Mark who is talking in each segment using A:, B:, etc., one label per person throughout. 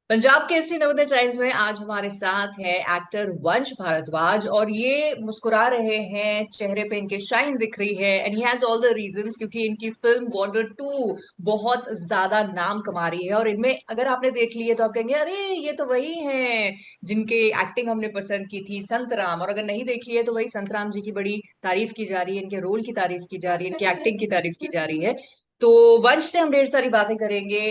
A: Punjab Kesari Navodaya times में आज हमारे साथ है एक्टर वंश भारद्वाज और ये मुस्कुरा रहे हैं, चेहरे पे इनके शाइन दिख रही है and he has all the reasons क्योंकि इनकी फिल्म बॉर्डर 2 बहुत ज्यादा नाम कमा रही है। और इनमें अगर आपने देख ली है तो आप कहेंगे अरे ये तो वही हैं जिनके एक्टिंग हमने पसंद की थी, संतराम। और अगर नहीं देखी है तो वही संतराम जी की बड़ी तारीफ की जा रही है, इनके रोल की तारीफ की जा रही है, इनकी एक्टिंग की तारीफ की जा रही है। तो वंश से हम ढेर सारी बातें करेंगे,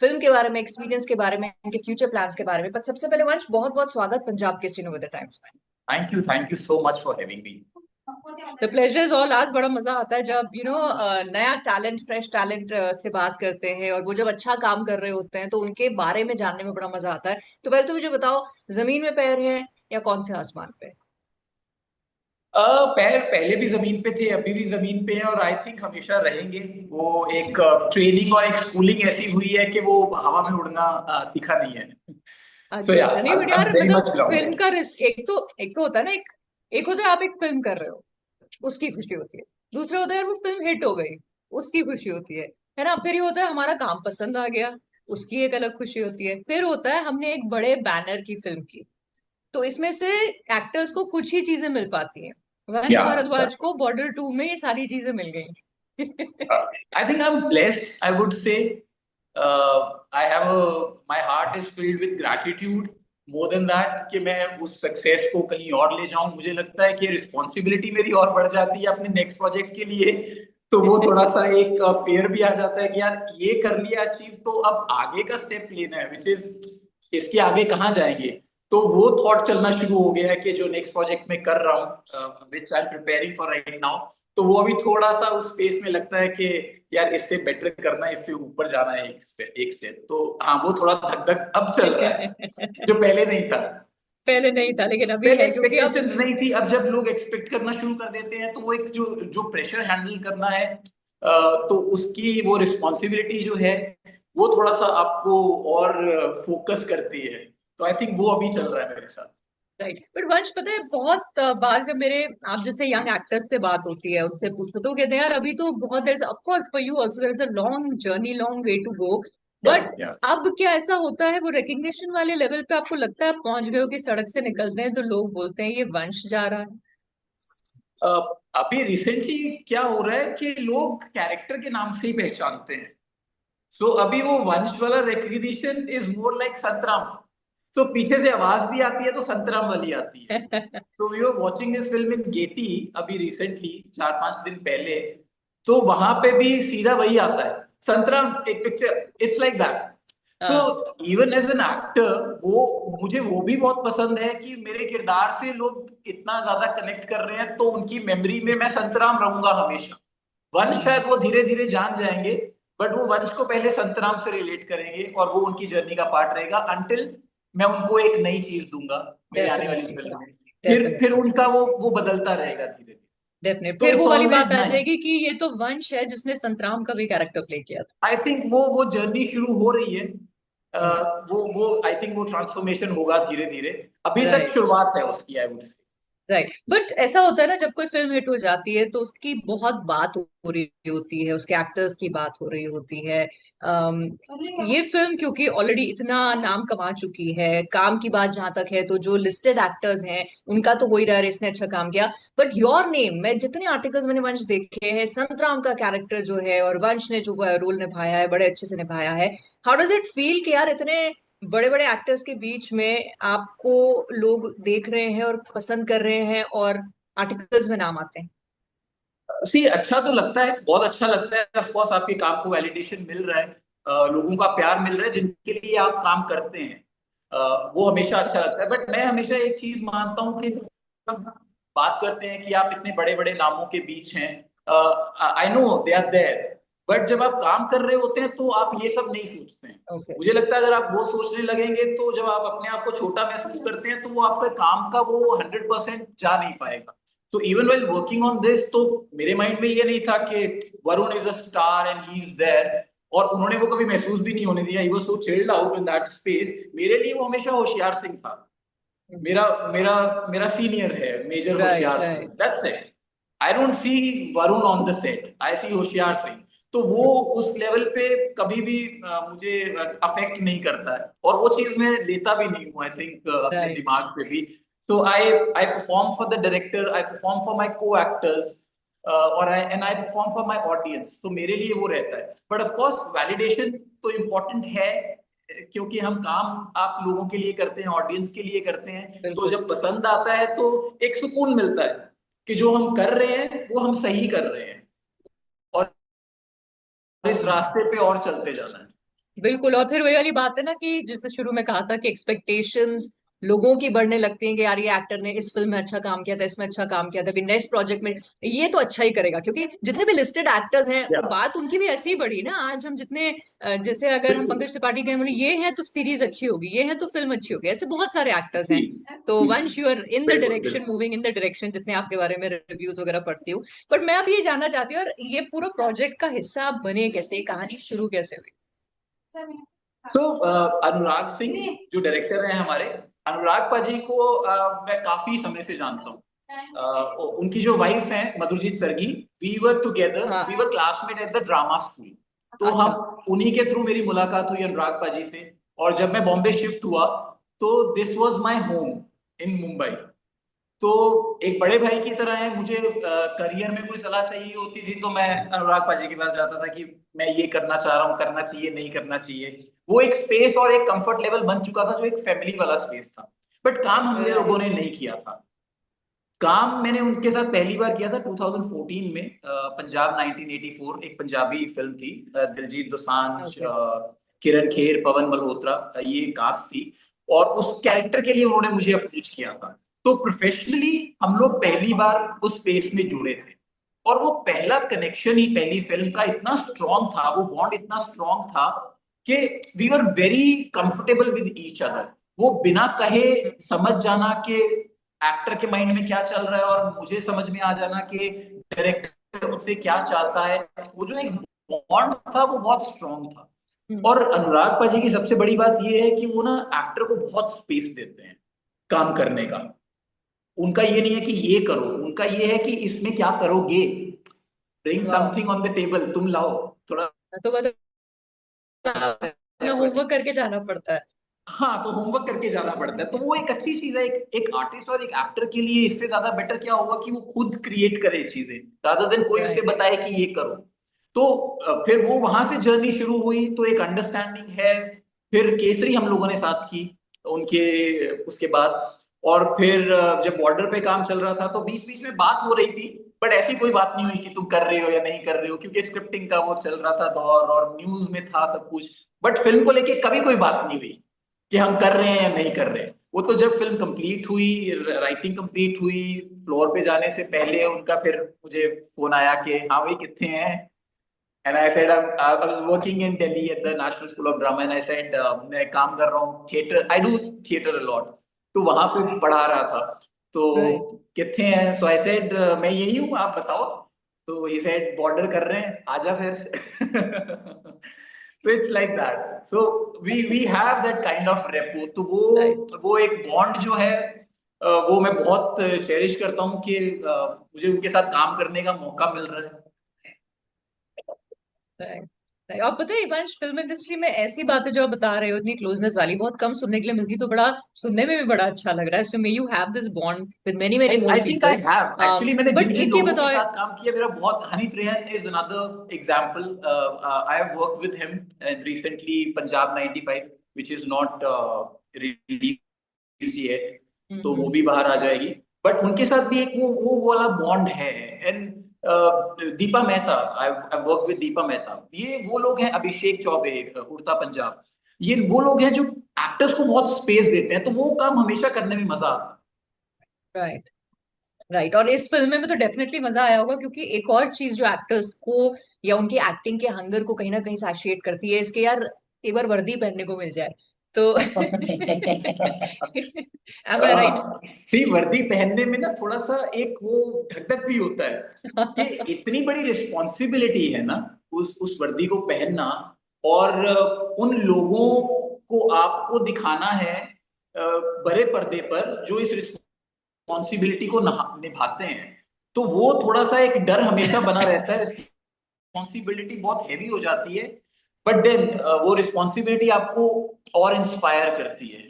A: फिल्म के बारे में, एक्सपीरियंस के बारे में, इनके फ्यूचर प्लान्स के बारे में। पर सबसे पहले वंश, बहुत बहुत स्वागत पंजाब केसरी नवोदय टाइम्स में।
B: Thank you so much for having me.
A: The pleasure is all आज। बड़ा मजा आता है जब नया टैलेंट, फ्रेश टैलेंट से बात करते हैं और वो जब अच्छा काम कर रहे होते हैं तो उनके बारे में जानने में बड़ा मजा आता है। तो पहले तो मुझे बताओ, जमीन में पैर है या कौन से आसमान पे?
B: पैर पहले भी जमीन पे थे, अभी भी जमीन पे हैं और आई थिंक हमेशा रहेंगे। वो एक ट्रेनिंग और एक स्कूलिंग ऐसी हुई है कि वो हवा में उड़ना सीखा नहीं है। सो
A: अच्छा
B: या
A: अच्छा, नहीं
B: आई
A: बट यार
B: एम वेरी
A: मतलब
B: मच
A: फिल्म
B: ग्राउंडेड।
A: का एक तो होता है ना, एक होता है आप एक फिल्म कर रहे हो, उसकी खुशी होती है। दूसरा होता है यार वो फिल्म हिट हो गई, उसकी खुशी होती है ना। फिर ये होता है हमारा काम पसंद आ गया, उसकी एक अलग खुशी होती है। फिर होता है हमने एक बड़े बैनर की फिल्म की, तो इसमें से एक्टर्स को कुछ ही चीजें मिल पाती हैं। वंश
B: या
A: भारद्वाज को बॉर्डर 2 में ये सारी चीजें मिल गई।
B: आई think I am blessed, I would say. I have my heart is filled with gratitude more than that कि मैं उस सक्सेस को कहीं और ले जाऊं। मुझे लगता है कि रिस्पॉन्सिबिलिटी मेरी और बढ़ जाती है अपने नेक्स्ट प्रोजेक्ट के लिए। तो वो थोड़ा सा एक फेयर भी आ जाता है कि यार ये कर लिया अचीव, तो अब आगे का स्टेप लेना है, विच इज इसके आगे कहाँ जाएंगे। तो वो थॉट चलना शुरू हो गया है कि जो नेक्स्ट प्रोजेक्ट में कर रहा हूँ, which I am preparing for right now, तो वो अभी थोड़ा सा उस स्पेस में लगता है कि यार इससे बेटर करना है, इससे ऊपर जाना है एक स्टेप। तो हाँ, वो थोड़ा धक धक अब चल रहा है, जो पहले नहीं था।
A: पहले नहीं था लेकिन अभी
B: पहले
A: है क्योंकि अब
B: एक्सपेक्टेशंस नहीं थी, अब जब लोग एक्सपेक्ट करना शुरू कर देते हैं तो वो एक जो जो प्रेशर हैंडल करना है, तो उसकी वो रिस्पॉन्सिबिलिटी जो है वो थोड़ा सा आपको और फोकस करती है। तो आई थिंक वो अभी चल रहा है मेरे साथ।
A: राइट। बट वंश पता है बहुत बार जब मेरे आप जैसे यंग एक्टर्स से बात होती है, उनसे पूछो तो कहते हैं यार अभी तो बहुत देर, of course for you also there is a long journey, long way to go.
B: Yeah
A: but
B: या
A: अब क्या ऐसा होता है वो रिकग्निशन वाले लेवल पे आपको लगता है आप पहुंच गए हो कि सड़क से निकलते हैं तो लोग बोलते हैं ये वंश जा रहा है?
B: अ, अभी रिसेंटली क्या हो रहा है कि लोग कैरेक्टर के नाम से ही पहचानते हैं। सो अभी वो वंश वाला recognition is more like Santram. तो पीछे से आवाज भी आती है तो संतराम वाली आती है। तो we were watching this film in Gaiety अभी रिसेंटली, 4-5 दिन पहले। तो वहां पे भी सीधा वही आता है, संतराम एक पिक्चर, इट्स लाइक दैट। तो
A: हाँ।
B: इवन एज एन एक्टर, वो मुझे वो भी बहुत पसंद है कि मेरे किरदार से लोग इतना ज्यादा कनेक्ट कर रहे हैं, तो उनकी मेमोरी में मैं संतराम रहूंगा हमेशा। वंश
A: हम्म।
B: शायद वो धीरे धीरे जान जाएंगे, बट वो वंश को पहले संतराम से रिलेट करेंगे और वो उनकी जर्नी का पार्ट रहेगा अंटिल मैं उनको एक नई चीज दूंगा मेरी आने वाली
A: डेफिनेटली।
B: फिल्म में। फिर
A: डेफिनेटली।
B: उनका वो बदलता रहेगा धीरे धीरे।
A: डेफिनेटली
B: तो
A: फिर
B: इट्स
A: वो वाली
B: ऑलवेज
A: बात आ
B: नाइस।
A: जाएगी कि ये तो वंश है जिसने संतराम का भी कैरेक्टर प्ले किया
B: आई थिंक वो जर्नी शुरू हो रही है।
A: था।
B: वो आई थिंक वो ट्रांसफॉर्मेशन होगा धीरे धीरे। अभी तक
A: राइट।
B: शुरुआत है उसकी, I would say.
A: Right. But ऐसा होता है ना जब कोई फिल्म हिट हो जाती है तो उसकी बहुत बात हो रही होती है, उसके एक्टर्स की बात हो रही होती है। अम, ये फिल्म क्योंकि ऑलरेडी इतना नाम कमा चुकी है, काम की बात जहां तक है तो जो लिस्टेड एक्टर्स हैं उनका तो हो ही रहा है इसने अच्छा काम किया। बट योर नेम, मैं जितने आर्टिकल्स मैंने वंश देखे हैं, संतराम का कैरेक्टर जो है और वंश ने जो रोल निभाया है बड़े अच्छे से निभाया है। हाउ डज इट फील कि यार इतने बड़े बड़े एक्टर्स के बीच में आपको लोग देख रहे हैं और पसंद कर रहे हैं और आर्टिकल्स में नाम आते हैं?
B: सी अच्छा तो लगता है, बहुत अच्छा लगता है। ऑफ कोर्स आपके काम को वैलिडेशन मिल रहा है, लोगों का प्यार मिल रहा है जिनके लिए आप काम करते हैं। वो हमेशा अच्छा लगता है। बट मैं हमेशा एक चीज मानता हूँ कि जब बात करते हैं कि आप इतने बड़े बड़े नामों के बीच हैं, I know they are there, but जब आप काम कर रहे होते हैं तो आप ये सब नहीं सोचते हैं।
A: ओके।
B: मुझे लगता है अगर आप वो सोचने लगेंगे तो जब आप अपने आप को छोटा महसूस करते हैं तो वो आपके काम का वो 100% जा नहीं पाएगा। तो even while working on this, तो मेरे माइंड में ये नहीं था कि Varun is a star and he is there. और उन्होंने वो कभी महसूस भी नहीं होने दिया, he was so chilled out in that space. मेरे लिए वो हमेशा होशियार सिंह था। मेरा मेरा मेरा सीनियर है, major
A: right
B: Hoshiyar Singh,
A: right.
B: That's it. I don't see Varun on the set, I see Hoshiyar Singh. तो वो उस लेवल पे कभी भी मुझे अफेक्ट नहीं करता है, और वो चीज मैं लेता भी नहीं हूँ, आई थिंक अपने
A: राइट।
B: दिमाग पे भी। तो I I perform for the director, I perform for my co-actors, और I perform for my audience, तो मेरे लिए वो रहता है। बट ऑफ कोर्स वैलिडेशन तो इम्पोर्टेंट है, क्योंकि हम काम आप लोगों के लिए करते हैं, ऑडियंस के लिए करते हैं, तो
A: बिल्कुल।
B: जब पसंद आता है तो एक सुकून मिलता है कि जो हम कर रहे हैं वो हम सही कर रहे हैं, और इस रास्ते पे और चलते जाना है।
A: बिल्कुल, और फिर वही वाली बात है ना कि जैसे शुरू में कहा था कि एक्सपेक्टेशंस लोगों की बढ़ने लगती हैं कि यार ये एक्टर ने इस फिल्म में अच्छा काम किया था, इसमें अच्छा काम किया था, अभी नेक्स्ट प्रोजेक्ट में ये तो अच्छा ही करेगा, क्योंकि जितने भी लिस्टेड एक्टर्स हैं
B: या
A: बात उनकी भी ऐसी ही बढ़ी ना। आज हम जितने जैसे अगर हम
B: बिल्कुल।
A: पंकज त्रिपाठी के बोले ये है तो सीरीज अच्छी होगी, ये है तो फिल्म अच्छी होगी, ऐसे बहुत सारे एक्टर्स
B: जी
A: हैं। तो
B: जी,
A: वंश यू आर इन द
B: बिल्कुल
A: डायरेक्शन,
B: बिल्कुल।
A: मूविंग इन द डायरेक्शन, जितने आपके बारे में रिव्यूज वगैरह पढ़ती हूँ। बट मैं अब ये जानना चाहती हूँ, और ये पूरा प्रोजेक्ट का हिस्सा आप बने कैसे, ये कहानी शुरू कैसे हुई?
B: तो अनुराग सिंह जो डायरेक्टर हैं हमारे, अनुराग पाजी को मैं काफी समय से जानता हूँ। उनकी जो वाइफ है Madhurjeet Sargi, we were together, we were
A: हाँ।
B: Classmate at the drama school. तो
A: अच्छा।
B: हम उन्हीं के थ्रू मेरी मुलाकात हुई अनुराग पाजी से। और जब मैं बॉम्बे शिफ्ट हुआ, तो this was my home in Mumbai. तो एक बड़े भाई की तरह है, मुझे करियर में कोई सलाह चाहिए होती थी तो मैं अनुराग पाजी के पास जाता था कि मैं ये करना चाह रहा हूँ, करना चाहिए नहीं करना चाहिए। वो एक स्पेस और एक कंफर्ट लेवल बन चुका था, जो एक फैमिली वाला स्पेस था। बट काम हम लोगों
A: राइट।
B: ने नहीं किया था। काम मैंने उनके साथ पहली बार किया था 2014 में, पंजाब 1984, एक पंजाबी फिल्म थी, दिलजीत दोसांझ,
A: ओके।
B: किरण खेर, पवन मल्होत्रा, ये कास्ट थी। और उस कैरेक्टर के लिए उन्होंने मुझे अप्रोच किया था। तो प्रोफेशनली हम लोग पहली बार उस स्पेस में जुड़े थे, और वो पहला कनेक्शन ही पहली फिल्म का इतना स्ट्रांग था, वो बॉन्ड इतना स्ट्रांग था कि we were very comfortable with each other. वो बिना कहे समझ जाना कि एक्टर के माइंड में क्या चल रहा है, और मुझे समझ में आ जाना कि डायरेक्टर मुझसे क्या चाहता है। वो जो एक बॉन्ड था वो बहुत स्ट्रांग था। और अनुराग पाजी की सबसे बड़ी बात ये है कि वो ना एक्टर को बहुत स्पेस देते हैं काम करने का। उनका ये नहीं है कि ये करो, उनका ये है कि इसमें क्या करोगे, ब्रिंग
A: वाह।
B: समथिंग ऑन द टेबल, तुम लाओ थोड़ा।
A: तो मतलब होमवर्क करके जाना पड़ता है।
B: हाँ, तो होमवर्क करके जाना पड़ता है, तो वो एक अच्छी चीज है। एक एक आर्टिस्ट और एक एक्टर के लिए इससे ज्यादा बेटर क्या होगा कि वो खुद क्रिएट करे चीजें, रादर देन कोई उसे
A: राइट।
B: बताए कि ये करो। तो फिर वो वहां से जर्नी शुरू हुई, तो एक अंडरस्टैंडिंग है। फिर केसरी हम लोगों ने साथ की उनके, उसके बाद। और फिर जब बॉर्डर पे काम चल रहा था तो बीच बीच में बात हो रही थी, बट ऐसी कोई बात नहीं हुई कि तुम कर रहे हो या नहीं कर रहे हो, क्योंकि स्क्रिप्टिंग का वो चल रहा था दौर, और न्यूज में था सब कुछ। बट फिल्म को लेके कभी कोई बात नहीं हुई कि हम कर रहे हैं या नहीं कर रहे हैं। वो तो जब फिल्म कंप्लीट हुई, राइटिंग कंप्लीट हुई, फ्लोर पे जाने से पहले उनका फिर मुझे फोन आया कि हाँ भाई कितने हैं। And I said I was working in Delhi at the national school of drama, and I said मैं काम कर रहा हूँ theatre, I do theatre a lot, तो वहां पे पढ़ा रहा था। तो
A: राइट।
B: कितने हैं, सो आई सेड मैं यही हूँ, आप बताओ। तो ही सेड बॉर्डर कर रहे हैं, आजा फिर। So it's like that. So we have that kind of repo. तो
A: राइट।
B: वो एक बॉन्ड जो है, वो मैं बहुत चेरिश करता हूँ कि मुझे उनके साथ काम करने का मौका मिल रहा है।
A: राइट। और पता है वंश, फिल्म इंडस्ट्री में ऐसी बातें जो आप बता रहे हो इतनी क्लोजनेस वाली बहुत कम सुनने के लिए मिलती, तो बड़ा सुनने में भी बड़ा अच्छा लग रहा है। So may you have this bond with many many more
B: I think I
A: people.
B: Have actually, मैंने
A: बट
B: जिन जिन
A: एक ये
B: लोगों के
A: बताओ।
B: साथ काम किया, मेरा बहुत, Honey Trehan is another example. I have worked with him recently, Punjab 95, which is not released yet, तो वो
A: हम्म।
B: भी बाहर आ जाएगी। बट उनके साथ भी एक वो वाला बॉन्ड है। And Deepa Mehta, I work with Deepa Mehta, ये वो लोग हैं, अभिषेक चौबे, उड़ता पंजाब, ये वो लोग हैं जो एक्टर्स को बहुत स्पेस देते हैं, तो वो काम हमेशा करने में मजा आता
A: राइट। राइट। और इस फिल्म में तो डेफिनेटली मजा आया होगा, क्योंकि एक और चीज जो एक्टर्स को या उनकी एक्टिंग के हंगर को कहीं ना कहीं सैटिस्फाइड करती है, इसके यार एक बार वर्दी पहनने को मिल जाए तो
B: है।
A: am I right?
B: सी वर्दी पहनने में ना थोड़ा सा एक वो धक धक भी होता है कि इतनी बड़ी रिस्पॉन्सिबिलिटी है ना, उस वर्दी को पहनना। और उन लोगों को आपको दिखाना है बड़े पर्दे पर, जो इस रिस्पॉन्सिबिलिटी को निभाते हैं। तो वो थोड़ा सा एक डर हमेशा बना रहता है रिस्पॉन्सिबिलिटी बहुत हैवी हो जाती है, बट देन वो रिस्पॉन्सिबिलिटी आपको और इंस्पायर करती है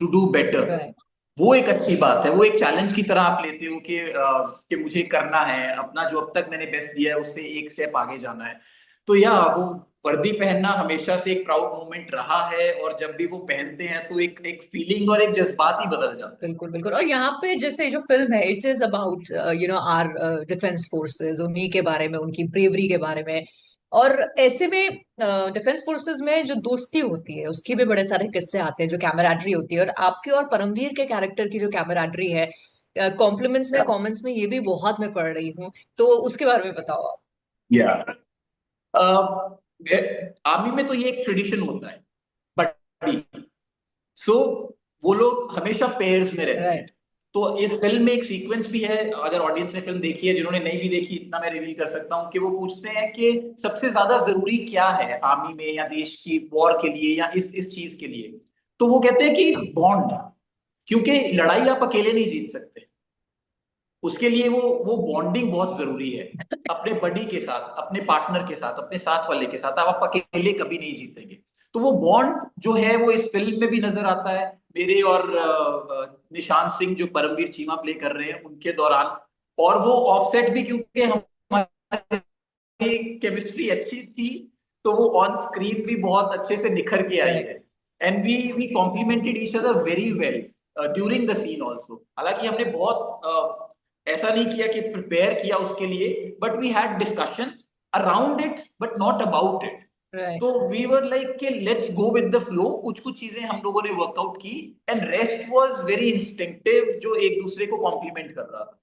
B: टू डू बेटर।
A: राइट।
B: वो एक अच्छी बात है, वो एक चैलेंज की तरह आप लेते हो कि मुझे करना है अपना, जो अब तक मैंने बेस्ट दिया है उससे एक स्टेप आगे जाना है। तो या वो वर्दी पहनना हमेशा से एक प्राउड मोमेंट रहा है, और जब भी वो पहनते हैं तो एक एक फीलिंग और एक जज्बात ही बदल जाता है।
A: बिल्कुल बिल्कुल। और यहाँ पे जैसे जो फिल्म है, it is about our defence forces, उन्हीं के बारे में, उनकी ब्रेवरी के बारे में। और ऐसे में डिफेंस फोर्सेस में जो दोस्ती होती है उसके भी बड़े सारे किस्से आते हैं, जो कैमराडरी होती है। और आपके और परमवीर के कैरेक्टर की जो कैमराडरी है, कॉम्प्लीमेंट्स में, कमेंट्स में, ये भी बहुत मैं पढ़ रही हूँ। तो उसके बारे में बताओ आप।
B: या आर्मी में तो ये एक ट्रेडिशन होता है, बट सो वो लोग हमेशा पेयर्स में रहते हैं।
A: राइट।
B: तो इस फिल्म में एक सीक्वेंस भी है, अगर ऑडियंस ने फिल्म देखी है, जिन्होंने नहीं भी देखी इतना मैं रिवील कर सकता हूँ कि वो पूछते हैं कि सबसे ज्यादा जरूरी क्या है आर्मी में, या देश की वॉर के लिए, या इस चीज के लिए। तो वो कहते हैं कि बॉन्ड, क्योंकि लड़ाई आप अकेले नहीं जीत सकते। उसके लिए वो बॉन्डिंग बहुत जरूरी है, अपने बडी के साथ, अपने पार्टनर के साथ, अपने साथ वाले के साथ आप अकेले कभी नहीं जीतेंगे। तो वो बॉन्ड जो है वो इस फिल्म में भी नजर आता है, मेरे और निशांत सिंह जो परमवीर चीमा प्ले कर रहे हैं उनके दौरान। और वो ऑफसेट भी, क्योंकि हमारी केमिस्ट्री अच्छी थी, तो वो ऑन स्क्रीन भी बहुत अच्छे से निखर के आई
A: राइट।
B: है। And we complemented each other very well during the scene also. हालांकि हमने बहुत ऐसा नहीं किया कि प्रिपेयर किया उसके लिए, but we had discussion around it but not about it.
A: Right.
B: तो वी वर लाइक कि let's go with the flow, कुछ कुछ चीजें हम लोगों ने वर्कआउट की, and rest was very instinctive, जो एक दूसरे को कॉम्प्लीमेंट कर रहा था।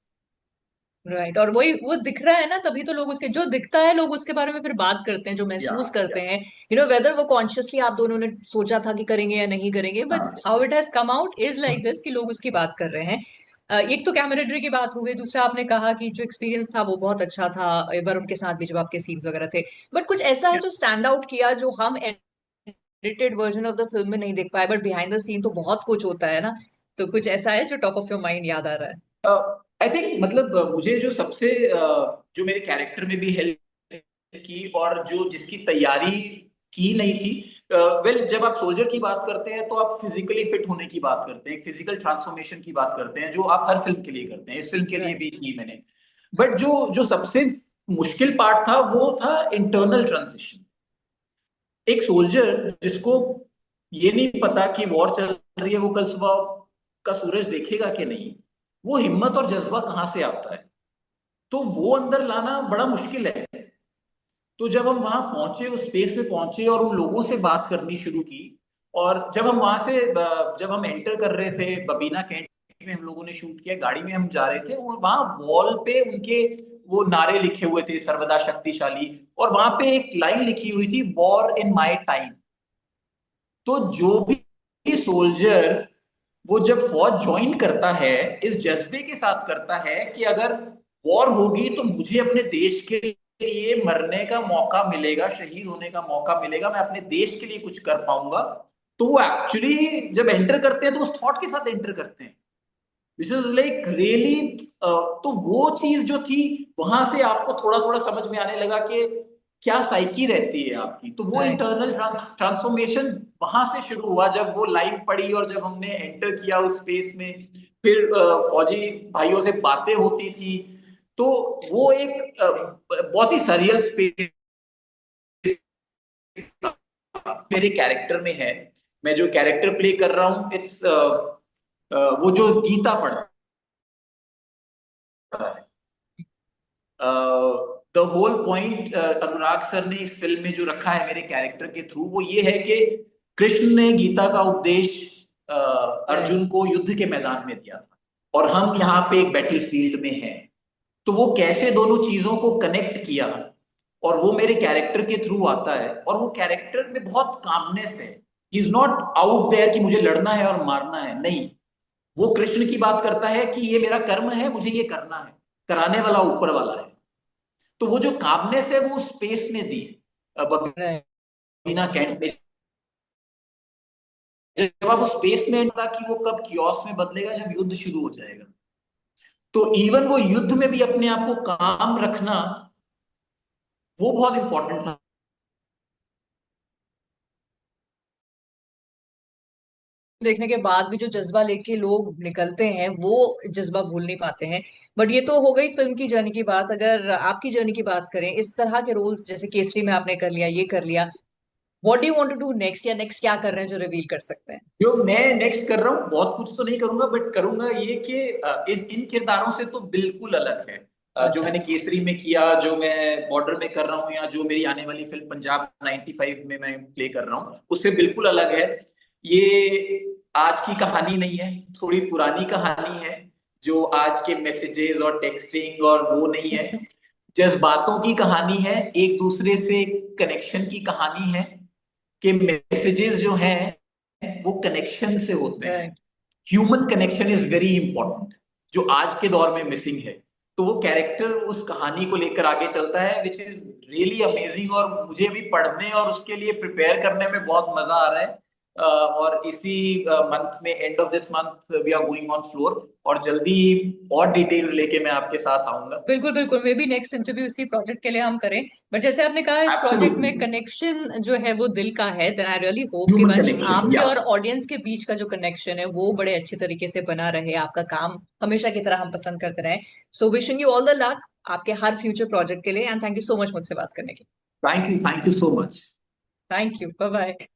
A: राइट। और वही वो दिख रहा है ना, तभी तो लोग उसके, जो दिखता है लोग उसके बारे में फिर बात करते हैं, जो
B: या
A: महसूस करते
B: या
A: हैं। वेदर वो कॉन्शियसली आप दोनों ने सोचा था कि करेंगे या नहीं करेंगे, but how it has come out is like this, कि लोग उसकी बात कर रहे हैं। एक तो कैमरेडरी की बात हो गई, दूसरा आपने कहा कि जो एक्सपीरियंस था वो बहुत अच्छा था, वरुण के साथ भी जब आपके सीन्स वगैरह थे। बट कुछ ऐसा है जो स्टैंड आउट किया, जो हम edited version of the film में नहीं देख पाए, बट बिहाइंड द सीन तो बहुत कुछ होता है ना। तो कुछ ऐसा है जो टॉप ऑफ योर माइंड याद आ रहा है?
B: आई थिंक मतलब मुझे जो सबसे जो मेरे कैरेक्टर में भी हेल्प की, और जो जिसकी तैयारी की नहीं थी, वेल जब आप सोल्जर की बात करते हैं तो आप फिजिकली फिट होने की बात करते हैं, फिजिकल ट्रांसफॉर्मेशन की बात करते हैं, जो आप हर फिल्म के लिए करते हैं, इस फिल्म के लिए
A: राइट।
B: भी की मैंने। बट जो जो सबसे मुश्किल पार्ट था वो था इंटरनल ट्रांजिशन। एक सोल्जर जिसको ये नहीं पता कि वॉर चल रही है, वो कल सुबह का सूरज देखेगा कि नहीं, वो हिम्मत और जज्बा कहाँ से आता है? तो वो अंदर लाना बड़ा मुश्किल है। तो जब हम वहां पहुंचे, उस स्पेस में पहुंचे और उन लोगों से बात करनी शुरू की, और जब हम वहां से जब हम एंटर कर रहे थे बबीना कैंट में, हम लोगों ने शूट किया, गाड़ी में हम जा रहे थे, और वहां वॉल पे उनके वो नारे लिखे हुए थे, सर्वदा शक्तिशाली, और वहां पे एक लाइन लिखी हुई थी, वॉर इन माई टाइम। तो जो भी सोल्जर वो जब फौज ज्वाइन करता है, इस जज्बे के साथ करता है कि अगर वॉर होगी तो मुझे अपने देश के लिए मरने का मौका मिलेगा, शहीद होने का मौका मिलेगा, मैं अपने देश के लिए कुछ कर पाऊंगा। तो वो एक्चुअली जब एंटर करते हैं तो उस थॉट के साथ एंटर करते हैं, विच इज लाइक रियली। तो वो चीज जो थी, वहां से आपको थोड़ा थोड़ा समझ में आने लगा कि क्या साइकी रहती है आपकी। तो वो
A: राइट।
B: इंटरनल ट्रांसफॉर्मेशन वहां से शुरू हुआ, जब वो लाइन पड़ी और जब हमने एंटर किया उस स्पेस में, फिर फौजी भाइयों से बातें होती थी। तो वो एक बहुत ही सरियल स्पेस मेरे कैरेक्टर में है। मैं जो कैरेक्टर प्ले कर रहा हूँ, इट्स वो जो गीता पढ़ता है, the whole point Anurag sir ने इस फिल्म में जो रखा है मेरे कैरेक्टर के थ्रू, वो ये है कि कृष्ण ने गीता का उपदेश
A: राइट।
B: अर्जुन को युद्ध के मैदान में दिया था, और हम यहाँ पे एक बैटल फील्ड में हैं। तो वो कैसे दोनों चीजों को कनेक्ट किया, और वो मेरे कैरेक्टर के थ्रू आता है, और वो कैरेक्टर में बहुत कामनेस है। He is not out there कि मुझे लड़ना है और मारना है, नहीं। वो कृष्ण की बात करता है कि ये मेरा कर्म है, मुझे ये करना है, कराने वाला ऊपर वाला है। तो वो जो कामनेस है वो स्पेस में दी
A: राइट।
B: बबीना कैंट ने। जब आप उस स्पेस में था कि वो कब कियोस में बदलेगा, जब युद्ध शुरू हो जाएगा। तो इवन वो युद्ध में भी अपने आप को काम रखना वो बहुत इंपॉर्टेंट था।
A: देखने के बाद भी जो जज्बा लेके लोग निकलते हैं वो जज्बा भूल नहीं पाते हैं। बट ये तो हो गई फिल्म की जर्नी की बात। अगर आपकी जर्नी की बात करें, इस तरह के रोल्स जैसे केसरी में आपने कर लिया, ये कर लिया, what do you want to do next, या नेक्स्ट क्या कर रहे हैं जो रिवील कर सकते हैं?
B: जो मैं नेक्स्ट कर रहा हूँ, बहुत कुछ तो नहीं करूंगा, बट करूंगा ये कि इस इन किरदारों से तो बिल्कुल अलग है। जो
A: अच्छा।
B: मैंने केसरी में किया, जो मैं बॉर्डर में कर रहा हूँ, या जो मेरी आने वाली फिल्म पंजाब 95 में मैं प्ले कर रहा हूँ, उससे बिल्कुल अलग है। ये आज की कहानी नहीं है, थोड़ी पुरानी कहानी है। जो आज के मैसेजेस और टेक्सटिंग और वो नहीं है, जज्बातों की कहानी है, एक दूसरे से कनेक्शन की कहानी है। कि मैसेजेस जो हैं वो कनेक्शन से होते हैं।
A: Right.
B: Human connection is very important, जो आज के दौर में मिसिंग है। तो वो कैरेक्टर उस कहानी को लेकर आगे चलता है, विच इज रियली अमेजिंग। और मुझे भी पढ़ने और उसके लिए प्रिपेयर करने में बहुत मजा आ रहा है। और इसी मंथ में, end of this month, we are going on floor. और जल्दी और डिटेल्स लेके मैं आपके साथ आऊंगा।
A: बिल्कुल बिल्कुल, मे बी नेक्स्ट इंटरव्यू इसी प्रोजेक्ट के लिए हम करें। बट जैसे आपने कहा इस प्रोजेक्ट
B: एब्सोल्युटली।
A: में कनेक्शन जो है वो दिल का है, देन आई रियली होप कि
B: ह्यूमन
A: वंश
B: कनेक्शन,
A: आपके
B: या।
A: और ऑडियंस के बीच का जो कनेक्शन है वो बड़े अच्छे तरीके से बना रहे, आपका काम हमेशा की तरह हम पसंद करते रहे। So wishing you all the luck आपके हर फ्यूचर प्रोजेक्ट के लिए, and thank you so much मुझसे बात करने के लिए।
B: Thank you so much.
A: Thank you, bye bye.